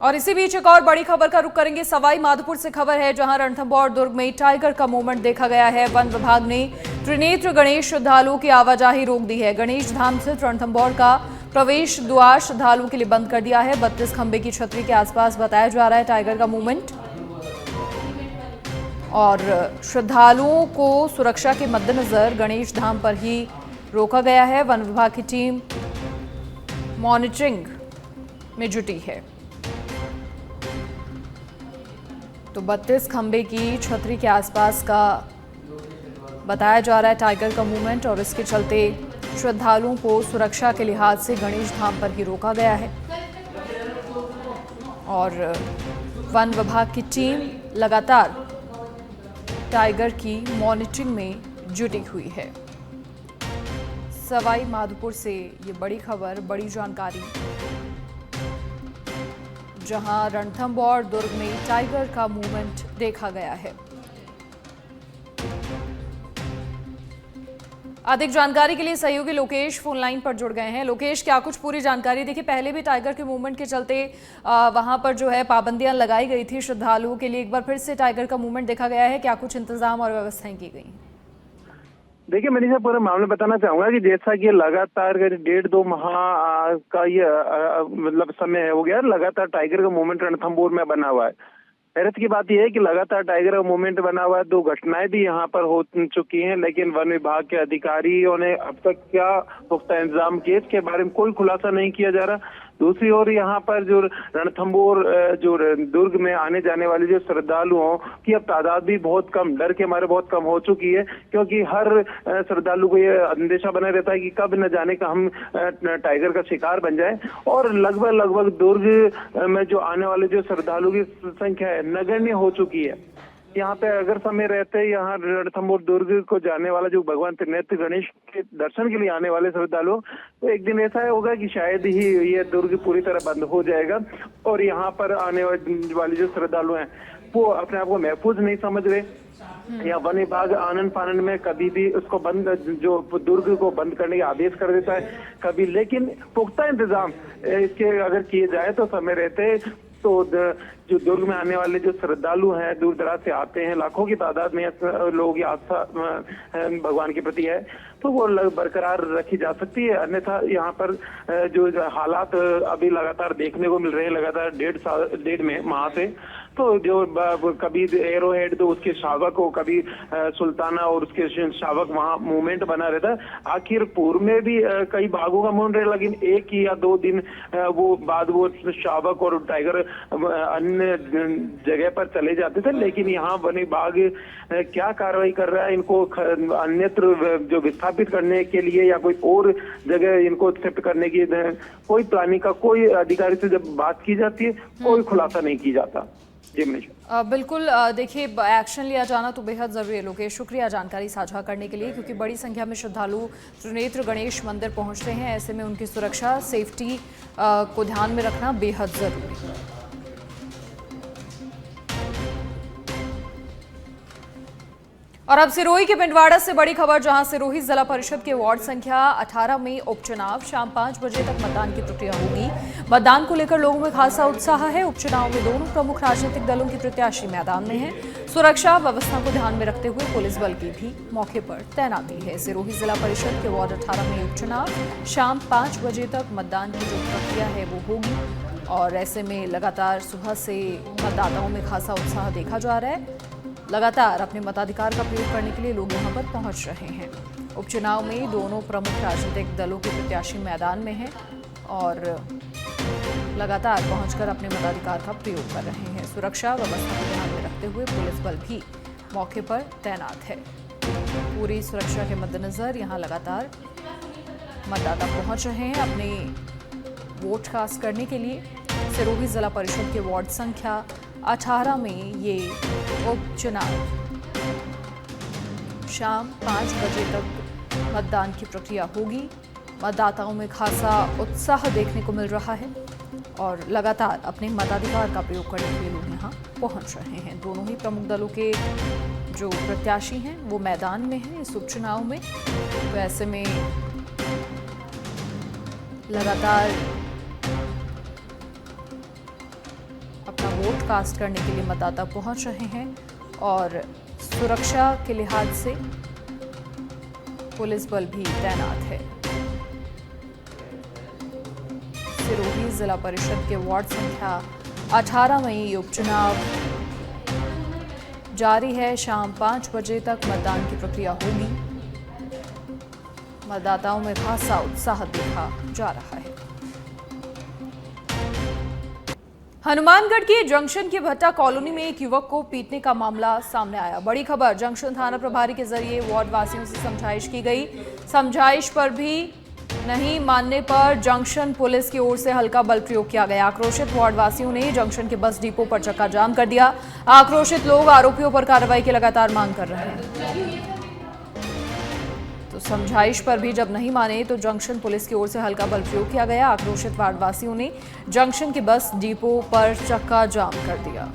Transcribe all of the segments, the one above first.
और इसी बीच एक और बड़ी खबर का रुख करेंगे। सवाई माधोपुर से खबर है, जहां रणथंभौर दुर्ग में टाइगर का मूवमेंट देखा गया है। वन विभाग ने त्रिनेत्र गणेश श्रद्धालुओं की आवाजाही रोक दी है। गणेश धाम स्थित रणथंभौर का प्रवेश द्वार श्रद्धालुओं के लिए बंद कर दिया है। 32 खंबे की छतरी के आसपास बताया जा रहा है टाइगर का मूवमेंट, और श्रद्धालुओं को सुरक्षा के मद्देनजर गणेश धाम पर ही रोका गया है। वन विभाग की टीम मॉनिटरिंग में जुटी है। तो 32 खंबे की छतरी के आसपास का बताया जा रहा है टाइगर का मूवमेंट, और इसके चलते श्रद्धालुओं को सुरक्षा के लिहाज से गणेश धाम पर ही रोका गया है। और वन विभाग की टीम लगातार टाइगर की मॉनिटरिंग में जुटी हुई है। सवाई माधोपुर से ये बड़ी खबर, बड़ी जानकारी, जहां रणथंभौर दुर्ग में टाइगर का मूवमेंट देखा गया है। अधिक जानकारी के लिए सहयोगी लोकेश फोन लाइन पर जुड़ गए हैं। लोकेश, क्या कुछ पूरी जानकारी? देखिए, पहले भी टाइगर के मूवमेंट के चलते वहां पर जो है पाबंदियां लगाई गई थी श्रद्धालुओं के लिए। एक बार फिर से टाइगर का मूवमेंट देखा गया है, क्या कुछ इंतजाम और व्यवस्थाएं की गई हैं? देखिए मनीषा, पूरा मामला बताना चाहूंगा कि जैसा कि लगातार 1.5-2 माह का ये मतलब समय हो गया, लगातार टाइगर का मूवमेंट रणथंभौर में बना हुआ है। हैरत की बात यह है कि लगातार टाइगर का मूवमेंट बना हुआ है। 2 घटनाएं भी यहाँ पर हो चुकी हैं, लेकिन वन विभाग के अधिकारियों ने अब तक क्या पुख्ता इंतजाम किए इसके बारे में कोई खुलासा नहीं किया जा रहा। दूसरी ओर यहाँ पर जो रणथंभौर जो दुर्ग में आने जाने वाले जो श्रद्धालुओं की अब तादाद भी बहुत कम, डर के मारे बहुत कम हो चुकी है, क्योंकि हर श्रद्धालु को ये अंदेशा बना रहता है कि कब न जाने का हम टाइगर का शिकार बन जाए। और लगभग दुर्ग में जो आने वाले जो श्रद्धालु की संख्या है नगण्य हो चुकी है। यहाँ पे अगर समय रहते यहाँ रणथंभौर दुर्ग को जाने वाला जो भगवान त्रिनेत्र गणेश के दर्शन के लिए आने वाले श्रद्धालु, तो एक दिन ऐसा होगा कि शायद ही ये दुर्ग पूरी तरह बंद हो जाएगा और यहाँ पर आने वाले जो श्रद्धालु हैं वो अपने आप को महफूज नहीं समझ रहे, या वन विभाग आनंद फानंद में कभी भी उसको बंद, जो दुर्ग को बंद करने के आदेश कर देता है कभी। लेकिन पुख्ता इंतजाम इसके अगर किए जाए तो समय रहते तो जो दुर्ग में आने वाले जो श्रद्धालु हैं, दूर दराज से आते हैं, लाखों की तादाद में लोगों की आस्था भगवान के प्रति है, तो वो बरकरार रखी जा सकती है। अन्यथा यहाँ पर जो हालात अभी लगातार देखने को मिल रहे हैं, लगातार 1.5 माह से, तो जो कभी एरो हेड तो उसके शावक हो, कभी सुल्ताना और उसके शावक वहाँ मूवमेंट बना रहता है। आखिर पूर्व में भी कई भागों का मूवमेंट रहा, लेकिन 1 या 2 दिन वो बाद वो शावक और टाइगर अन्य जगह पर चले जाते थे। लेकिन यहाँ वन विभाग क्या कार्रवाई कर रहा है, इनको अन्यत्र जो विस्थापित करने के लिए या कोई और जगह इनको शिफ्ट करने की कोई प्लानिंग का कोई अधिकारी से जब बात की जाती है कोई खुलासा नहीं की जाता। जी मनीषा, बिल्कुल। देखिए, एक्शन लिया जाना तो बेहद जरूरी है। लोकेश, शुक्रिया जानकारी साझा करने के लिए, क्योंकि बड़ी संख्या में श्रद्धालु त्रिनेत्र गणेश मंदिर पहुंचते हैं। ऐसे में उनकी सुरक्षा, सेफ्टी को ध्यान में रखना बेहद जरूरी है। और अब सिरोही के पिंडवाड़ा से बड़ी खबर, जहां सिरोही जिला परिषद के वार्ड संख्या 18 में उपचुनाव शाम 5 बजे तक मतदान की प्रक्रिया होगी। मतदान को लेकर लोगों में खासा उत्साह है। उपचुनाव में दोनों प्रमुख राजनीतिक दलों के प्रत्याशी मैदान में हैं। सुरक्षा व्यवस्था को ध्यान में रखते हुए पुलिस बल की भी मौके पर तैनाती है। सिरोही जिला परिषद के वार्ड 18 में उपचुनाव शाम 5 बजे तक मतदान की जो प्रक्रिया है वो होगी, और ऐसे में लगातार सुबह से मतदाताओं में खासा उत्साह देखा जा रहा है। लगातार अपने मताधिकार का प्रयोग करने के लिए लोग यहां पर पहुंच रहे हैं। उपचुनाव में दोनों प्रमुख राजनीतिक दलों के प्रत्याशी मैदान में हैं और लगातार पहुंचकर अपने मताधिकार का प्रयोग कर रहे हैं। सुरक्षा व्यवस्था को ध्यान में रखते हुए पुलिस बल भी मौके पर तैनात है। पूरी सुरक्षा के मद्देनजर यहां लगातार मतदाता पहुंच रहे हैं अपने वोट कास्ट करने के लिए। सिरोही जिला परिषद के वार्ड संख्या 18 में ये उपचुनाव शाम 5 बजे तक मतदान की प्रक्रिया होगी। मतदाताओं में खासा उत्साह देखने को मिल रहा है और लगातार अपने मताधिकार का प्रयोग करने के लिए लोग यहाँ पहुँच रहे हैं। दोनों ही प्रमुख दलों के जो प्रत्याशी हैं वो मैदान में हैं इस उपचुनाव में। तो ऐसे में लगातार अपना वोट कास्ट करने के लिए मतदाता पहुंच रहे हैं और सुरक्षा के लिहाज से पुलिस बल भी तैनात है। सिरोही जिला परिषद के वार्ड संख्या 18 में ये उपचुनाव जारी है। शाम 5 बजे तक मतदान की प्रक्रिया होगी। मतदाताओं में खासा उत्साह देखा जा रहा है। हनुमानगढ़ के जंक्शन की भट्टा कॉलोनी में एक युवक को पीटने का मामला सामने आया। बड़ी खबर, जंक्शन थाना प्रभारी के जरिए वार्ड वासियों से समझाइश की गई। समझाइश पर भी नहीं मानने पर जंक्शन पुलिस की ओर से हल्का बल प्रयोग किया गया। आक्रोशित वार्ड वासियों ने जंक्शन के बस डिपो पर चक्का जाम कर दिया। आक्रोशित लोग आरोपियों पर कार्रवाई की लगातार मांग कर रहे हैं। तो समझाइश पर भी जब नहीं माने तो जंक्शन पुलिस की ओर से हल्का बल प्रयोग किया गया। आक्रोशित वार्डवासियों ने जंक्शन के बस डिपो पर चक्का जाम कर दिया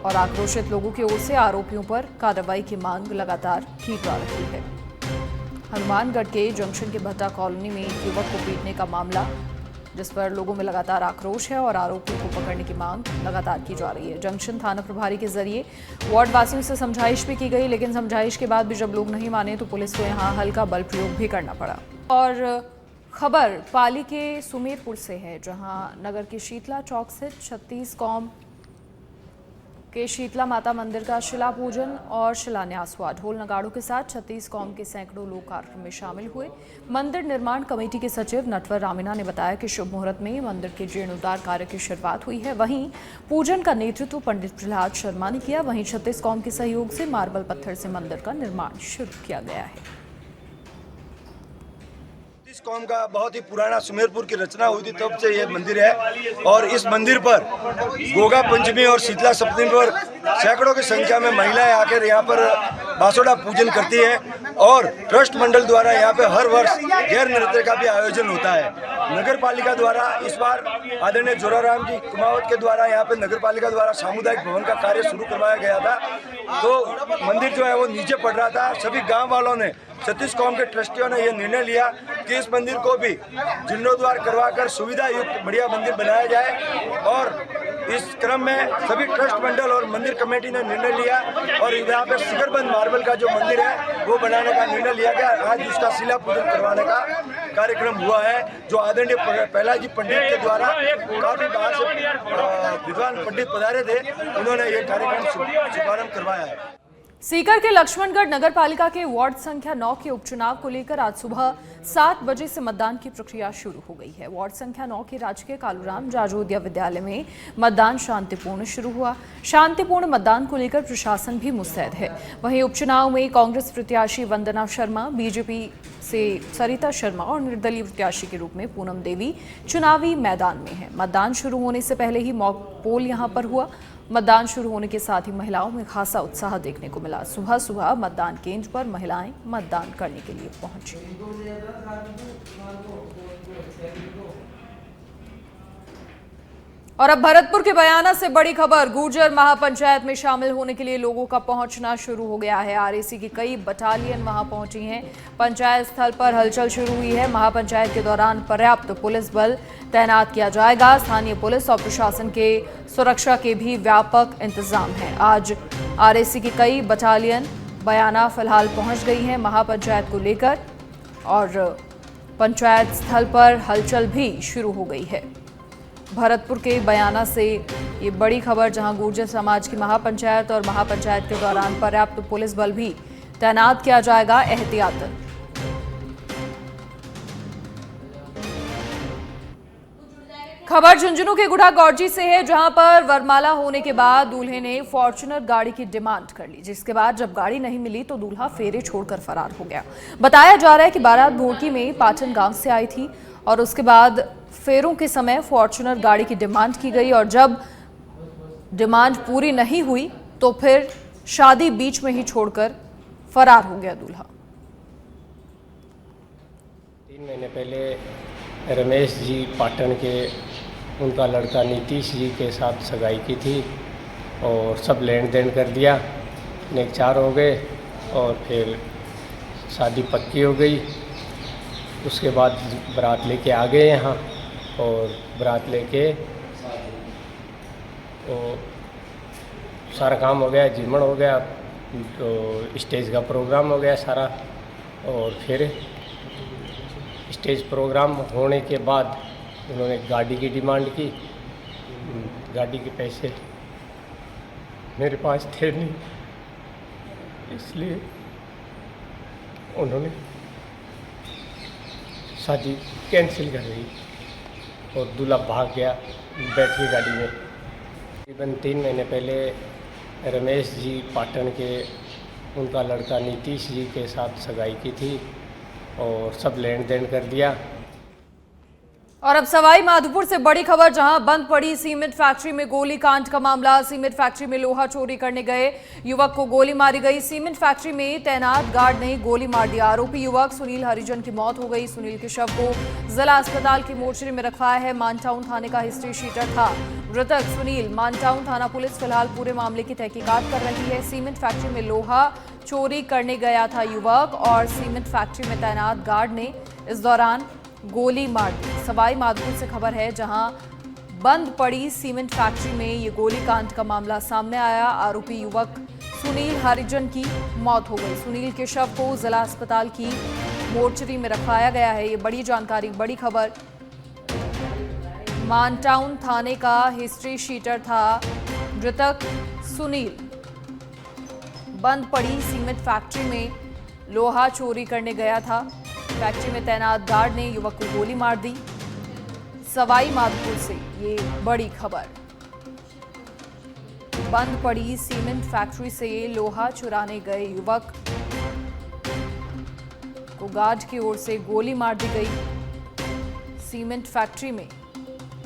और आक्रोशित लोगों की ओर से आरोपियों पर कार्रवाई की मांग लगातार की जा रही है। हनुमानगढ़ के जंक्शन के भट्टा कॉलोनी में एक युवक को पीटने का मामला, जिस पर लोगों में लगातार आक्रोश है और आरोपियों को पकड़ने की मांग लगातार की जा रही है। जंक्शन थाना प्रभारी के जरिए वार्ड वासियों से समझाइश भी की गई, लेकिन समझाइश के बाद भी जब लोग नहीं माने तो पुलिस को यहां हल्का बल प्रयोग भी करना पड़ा। और खबर पाली के सुमेरपुर से है, जहां नगर के शीतला चौक से 36 कौम के शीतला माता मंदिर का शिला पूजन और शिलान्यास हुआ। ढोल नगाड़ों के साथ 36 कौम के सैकड़ों लोग कार्यक्रम में शामिल हुए। मंदिर निर्माण कमेटी के सचिव नटवर रामीना ने बताया कि शुभ मुहूर्त में मंदिर के जीर्णोद्धार कार्य की शुरुआत हुई है। वहीं पूजन का नेतृत्व पंडित प्रहलाद शर्मा ने किया। वहीं 36 कौम के सहयोग से मार्बल पत्थर से मंदिर का निर्माण शुरू किया गया है। इस कौम का बहुत ही पुराना सुमेरपुर की रचना हुई थी, तब से ये मंदिर है। और इस मंदिर पर गोगा पंचमी और शीतला सप्तमी पर सैकड़ों की संख्या में महिलाएं आकर यहाँ पर बासोड़ा पूजन करती है और ट्रस्ट मंडल द्वारा यहाँ पे हर वर्ष गैर नृत्य का भी आयोजन होता है। नगर पालिका द्वारा इस बार आदरणीय जोराराम जी कुमावत के द्वारा यहाँ पे नगर पालिका द्वारा सामुदायिक भवन का कार्य शुरू करवाया गया था। तो मंदिर जो है वो नीचे पड़ रहा था। सभी गाँव वालों ने, 36 कौम के ट्रस्टियों ने यह निर्णय लिया कि इस मंदिर को भी जीर्णोद्धार करवाकर सुविधा युक्त बढ़िया मंदिर बनाया जाए। और इस क्रम में सभी ट्रस्ट मंडल और मंदिर कमेटी ने निर्णय लिया और यहाँ पे शिखरबंद मार्बल का जो मंदिर है वो बनाने का निर्णय लिया गया। आज उसका शिला पूजन करवाने का कार्यक्रम हुआ है, जो आदरणीय प्रहलाद जी पंडित के द्वारा काफी बाहर से विद्वान पंडित पधारे थे, उन्होंने ये कार्यक्रम शुभारंभ करवाया है। सीकर के लक्ष्मणगढ़ नगर पालिका के वार्ड संख्या 9 के उपचुनाव को लेकर आज सुबह 7 बजे से मतदान की प्रक्रिया शुरू हो गई है। वार्ड संख्या 9 के राजकीय कालूराम जाजोदिया विद्यालय में मतदान शांतिपूर्ण शुरू हुआ। शांतिपूर्ण मतदान को लेकर प्रशासन भी मुस्तैद है। वहीं उपचुनाव में कांग्रेस प्रत्याशी वंदना शर्मा, बीजेपी से सरिता शर्मा और निर्दलीय प्रत्याशी के रूप में पूनम देवी चुनावी मैदान में है। मतदान शुरू होने से पहले ही मॉक पोल यहां पर हुआ। मतदान शुरू होने के साथ ही महिलाओं में खासा उत्साह देखने को मिला। सुबह सुबह मतदान केंद्र पर महिलाएं मतदान करने के लिए पहुंची। और अब भरतपुर के बयाना से बड़ी खबर, गुर्जर महापंचायत में शामिल होने के लिए लोगों का पहुंचना शुरू हो गया है। आरएसी की कई बटालियन वहां पहुंची हैं। पंचायत स्थल पर हलचल शुरू हुई है। महापंचायत के दौरान पर्याप्त पुलिस बल तैनात किया जाएगा। स्थानीय पुलिस और प्रशासन के सुरक्षा के भी व्यापक इंतजाम है। आज आरएसी की कई बटालियन बयाना फिलहाल पहुंच गई हैं महापंचायत को लेकर और पंचायत स्थल पर हलचल भी शुरू हो गई है। भरतपुर के बयाना से ये बड़ी खबर, जहां गुर्जर समाज की महापंचायत और महापंचायत के दौरान पर्याप्त पुलिस बल भी तैनात किया जाएगा एहतियातन। खबर झुंझुनू के गुढ़ा गौरजी से है, जहां पर वरमाला होने के बाद दूल्हे ने फॉर्च्यूनर गाड़ी की डिमांड कर ली, जिसके बाद जब गाड़ी नहीं मिली तो दूल्हा फेरे छोड़कर फरार हो गया। बताया जा रहा है कि बारात भोरकी में पाटन गांव से आई थी और उसके बाद फेरों के समय फॉर्च्यूनर गाड़ी की डिमांड की गई और जब डिमांड पूरी नहीं हुई तो फिर शादी बीच में ही छोड़कर फरार हो गया दूल्हा। 3 महीने पहले रमेश जी पाटन के, उनका लड़का नीतीश जी के साथ सगाई की थी और सब लेन देन कर दिया, नेकचार हो गए और फिर शादी पक्की हो गई। उसके बाद बारात लेके आ गए यहाँ और बारात लेके तो सारा काम हो गया, जीमण हो गया, तो स्टेज का प्रोग्राम हो गया सारा। और फिर स्टेज प्रोग्राम होने के बाद उन्होंने गाड़ी की डिमांड की। गाड़ी के पैसे मेरे पास थे नहीं, इसलिए उन्होंने शादी कैंसिल कर दी और दूल्हा भाग गया बैठ के गाड़ी में। तकरीबन 3 महीने पहले रमेश जी पाटन के उनका लड़का नीतीश जी के साथ सगाई की थी और सब लेन देन कर दिया। और अब सवाई माधोपुर से बड़ी खबर, जहां बंद पड़ी सीमेंट फैक्ट्री में गोली कांड का मामला। सीमेंट फैक्ट्री में लोहा चोरी करने गए युवक को गोली मारी गई। सीमेंट फैक्ट्री में तैनात गार्ड ने गोली मार दिया। आरोपी युवक सुनील हरिजन की मौत हो गई। सुनील के शव को जिला अस्पताल की मोर्चरी में रखवाया है। मानटाउन थाने का हिस्ट्री शीटर था मृतक सुनील। मानटाउन थाना पुलिस फिलहाल पूरे मामले की तहकीकात कर रही है। सीमेंट फैक्ट्री में लोहा चोरी करने गया था युवक और सीमेंट फैक्ट्री में तैनात गार्ड ने इस दौरान गोली मार दी। सवाई माधोपुर से खबर है, जहां बंद पड़ी सीमेंट फैक्ट्री में ये गोली कांड का मामला सामने आया। आरोपी युवक सुनील हरिजन की मौत हो गई। सुनील के शव को जिला अस्पताल की मोर्चरी में रखवाया गया है। ये बड़ी जानकारी, बड़ी खबर। मानटाउन थाने का हिस्ट्री शीटर था मृतक सुनील। बंद पड़ी सीमेंट फैक्ट्री में लोहा चोरी करने गया था। फैक्ट्री में तैनात गार्ड ने युवक को गोली मार दी। सवाई माधोपुर से ये बड़ी खबर। बंद पड़ी सीमेंट फैक्ट्री से लोहा चुराने गए युवक को गार्ड की ओर से गोली मार दी गई। सीमेंट फैक्ट्री में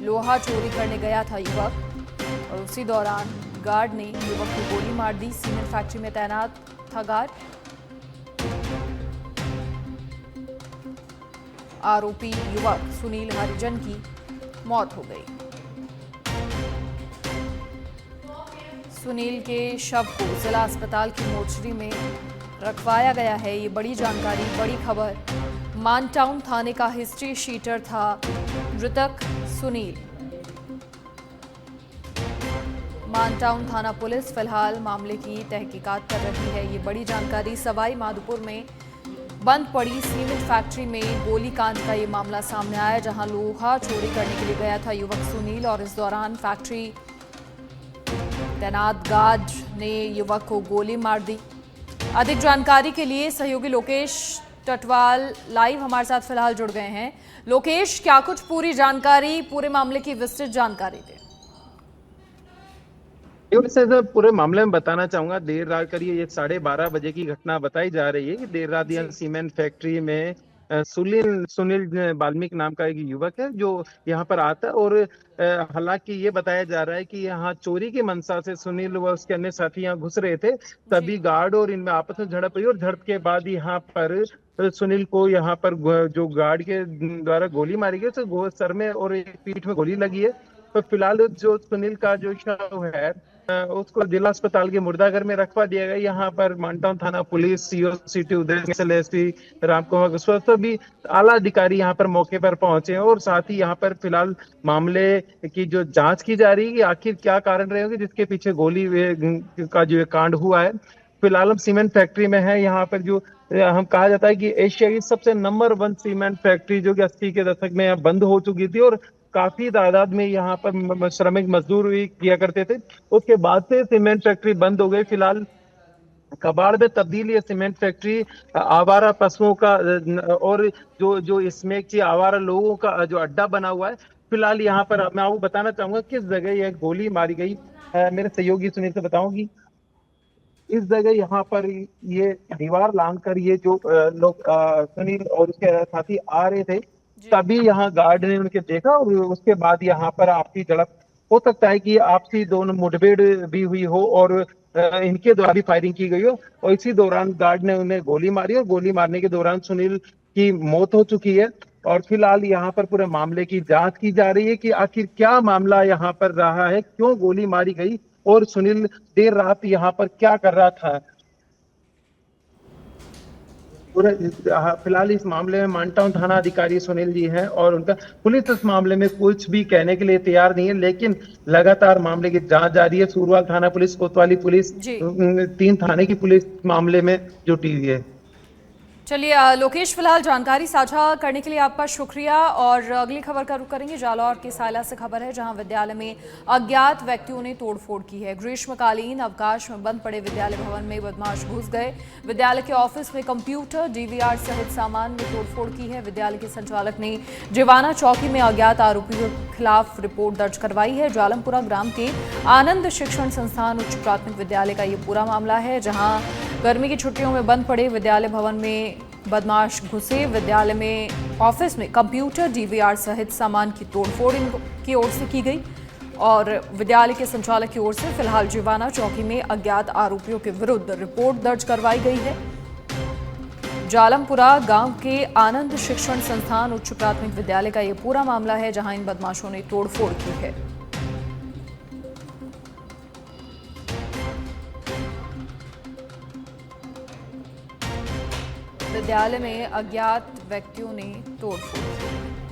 लोहा चोरी करने गया था युवक और उसी दौरान गार्ड ने युवक को गोली मार दी। सीमेंट फैक्ट्री में तैनात था गार्ड। आरोपी युवक सुनील हरिजन की मौत हो गई। सुनील के शव को जिला अस्पताल की मोर्चरी में रखवाया गया है। ये बड़ी जानकारी, बड़ी खबर। मानटाउन थाने का हिस्ट्री शीटर था मृतक सुनील। मानटाउन थाना पुलिस फिलहाल मामले की तहकीकात कर रही है। ये बड़ी जानकारी। सवाई माधोपुर में बंद पड़ी सीमेंट फैक्ट्री में गोली कांड का ये मामला सामने आया, जहां लोहा चोरी करने के लिए गया था युवक सुनील और इस दौरान फैक्ट्री तैनात गार्ड ने युवक को गोली मार दी। अधिक जानकारी के लिए सहयोगी लोकेश टटवाल लाइव हमारे साथ फिलहाल जुड़ गए हैं। लोकेश, क्या कुछ पूरी जानकारी, पूरे मामले की विस्तृत जानकारी दें। से पूरे मामले में बताना चाहूंगा। देर रात करीब ये 12:30 बजे की घटना बताई जा रही है कि देर रात यहाँ सीमेंट फैक्ट्री में सुनील वाल्मीकि नाम का एक युवक है जो यहाँ पर आता है और हालांकि ये बताया जा रहा है कि यहाँ चोरी की मंशा से सुनील व उसके अन्य साथी यहाँ घुस रहे थे। तभी गार्ड और इनमें आपस में झड़प हुई और झड़प के बाद यहाँ पर सुनील को यहाँ पर जो गार्ड के द्वारा गोली मारी गई तो सर में और पीठ में गोली लगी है। तो फिलहाल जो सुनील का जो शव है उसको जिला अस्पताल के मुर्दाघर में रखवा दिया गया। यहाँ पर मानटाउन थाना पुलिस, सीओ सिटी उदय, एसपी रामकुमार कुशवाहा सभी आला अधिकारी यहाँ पर मौके पर पहुंचे हैं और साथ ही यहाँ पर फिलहाल मामले की जो जांच की जा रही है कि आखिर क्या कारण रहे होंगे जिसके पीछे गोली का जो कांड हुआ है। फिलहाल हम सीमेंट फैक्ट्री में है। यहाँ पर जो हम कहा जाता है कि एशिया की सबसे नंबर 1 सीमेंट फैक्ट्री जो कि 80 के दशक में यहाँ बंद हो चुकी थी और काफी तादाद में यहाँ पर श्रमिक मजदूर भी किया करते थे। उसके बाद से सीमेंट फैक्ट्री बंद हो गई। फिलहाल कबाड़ में तब्दील ये सीमेंट फैक्ट्री आवारा पशुओं का और जो इसमें आवारा लोगों का जो अड्डा बना हुआ है। फिलहाल यहाँ पर मैं आपको बताना चाहूंगा किस जगह यह गोली मारी गई। मेरे सहयोगी सुनील से बताऊंगी इस जगह यहाँ पर ये दीवार लांग कर ये जो लोग सुनील और उसके साथी आ रहे थे तभी यहाँ गार्ड ने उनके देखा और उसके बाद यहाँ पर आपसी झड़प हो सकता है कि आपसी दोनों मुठभेड़ भी हुई हो और इनके द्वारा भी फायरिंग की गई हो और इसी दौरान गार्ड ने उन्हें गोली मारी और गोली मारने के दौरान सुनील की मौत हो चुकी है। और फिलहाल यहाँ पर पूरे मामले की जांच की जा रही है कि आखिर क्या मामला यहाँ पर रहा है, क्यों गोली मारी गई और सुनील देर रात यहाँ पर क्या कर रहा था। पूरे फिलहाल इस मामले में मानटाउन थाना अधिकारी सुनील जी हैं और उनका पुलिस इस मामले में कुछ भी कहने के लिए तैयार नहीं है, लेकिन लगातार मामले की जांच जारी है। सूरवाल थाना पुलिस, कोतवाली पुलिस, जी। 3 थाने की पुलिस मामले में जुटी हुई है। चलिए लोकेश, फिलहाल जानकारी साझा करने के लिए आपका शुक्रिया। और अगली खबर का रुख करेंगे। जालौर के सायला से खबर है, जहां विद्यालय में अज्ञात व्यक्तियों ने तोड़फोड़ की है। ग्रीष्मकालीन अवकाश में बंद पड़े विद्यालय भवन में बदमाश घुस गए। विद्यालय के ऑफिस में कंप्यूटर, डीवीआर सहित सामान में तोड़फोड़ की है। विद्यालय के संचालक ने जीवाना चौकी में अज्ञात आरोपियों के खिलाफ रिपोर्ट दर्ज करवाई है। जालमपुरा ग्राम के आनंद शिक्षण संस्थान उच्च प्राथमिक विद्यालय का ये पूरा मामला है, जहां गर्मी की छुट्टियों में बंद पड़े विद्यालय भवन में बदमाश घुसे। विद्यालय में ऑफिस में कंप्यूटर, डीवीआर सहित सामान की तोड़फोड़ इनकी ओर से की गई और विद्यालय के संचालक की ओर से फिलहाल जीवाना चौकी में अज्ञात आरोपियों के विरुद्ध रिपोर्ट दर्ज करवाई गई है। जालमपुरा गांव के आनंद शिक्षण संस्थान उच्च प्राथमिक विद्यालय का यह पूरा मामला है, जहां इन बदमाशों ने तोड़फोड़ की है। विद्यालय में अज्ञात व्यक्तियों ने तोड़फोड़ की।